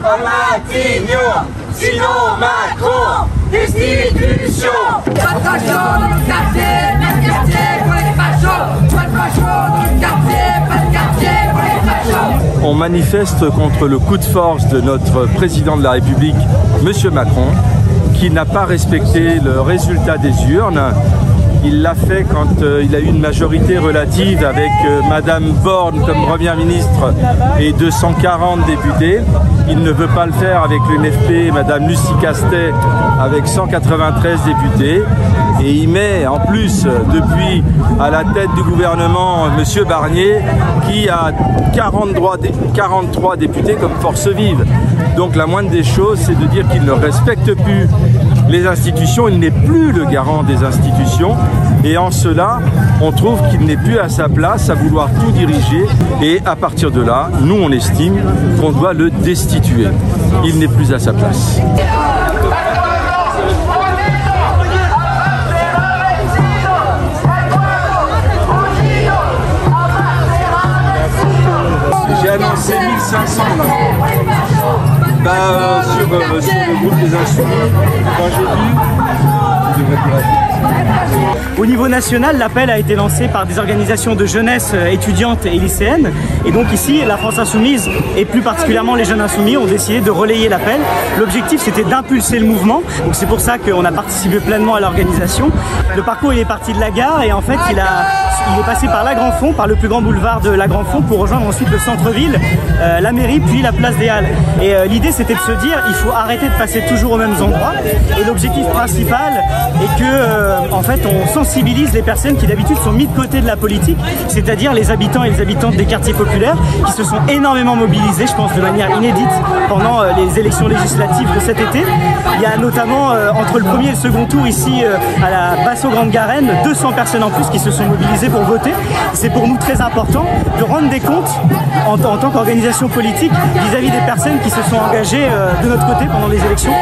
pas Matignon, sinon Macron, destitution. Pas de facho dans le quartier, pas de quartier pour les fachos. Pas de facho dans le quartier, pas de quartier pour les fachos. On manifeste contre le coup de force de notre président de la République, M. Macron, qui n'a pas respecté le résultat des urnes. Il l'a fait quand il a eu une majorité relative avec Madame Borne comme Première ministre et 240 députés. Il ne veut pas le faire avec l'UNFP et Madame Lucie Castet avec 193 députés. Et il met en plus, depuis à la tête du gouvernement, M. Barnier, qui a 43 députés comme force vive. Donc la moindre des choses, c'est de dire qu'il ne respecte plus les institutions, il n'est plus le garant des institutions. Et en cela, on trouve qu'il n'est plus à sa place à vouloir tout diriger. Et à partir de là, nous, on estime qu'on doit le destituer. Il n'est plus à sa place. J'ai annoncé 1500 là. Sur le groupe des Insoumis. Quand j'ai vu, je devrais plus rapide. Au niveau national, l'appel a été lancé par des organisations de jeunesse étudiantes et lycéennes. Et donc ici, la France Insoumise, et plus particulièrement les jeunes insoumis, ont décidé de relayer l'appel. L'objectif, c'était d'impulser le mouvement. Donc c'est pour ça qu'on a participé pleinement à l'organisation. Le parcours, il est parti de la gare et en fait, il est passé par la Grand Fond, par le plus grand boulevard de la Grand Fond, pour rejoindre ensuite le centre-ville, la mairie, puis la place des Halles. Et l'idée, c'était de se dire, il faut arrêter de passer toujours aux mêmes endroits. Et l'objectif principal est que, en fait, on sensibilise les personnes qui d'habitude sont mis de côté de la politique, c'est-à-dire les habitants et les habitantes des quartiers populaires qui se sont énormément mobilisés, je pense de manière inédite, pendant les élections législatives de cet été. Il y a notamment entre le premier et le second tour ici à la Basso-Grande-Garenne 200 personnes en plus qui se sont mobilisées pour voter. C'est pour nous très important de rendre des comptes en tant qu'organisation politique vis-à-vis des personnes qui se sont engagées de notre côté pendant les élections.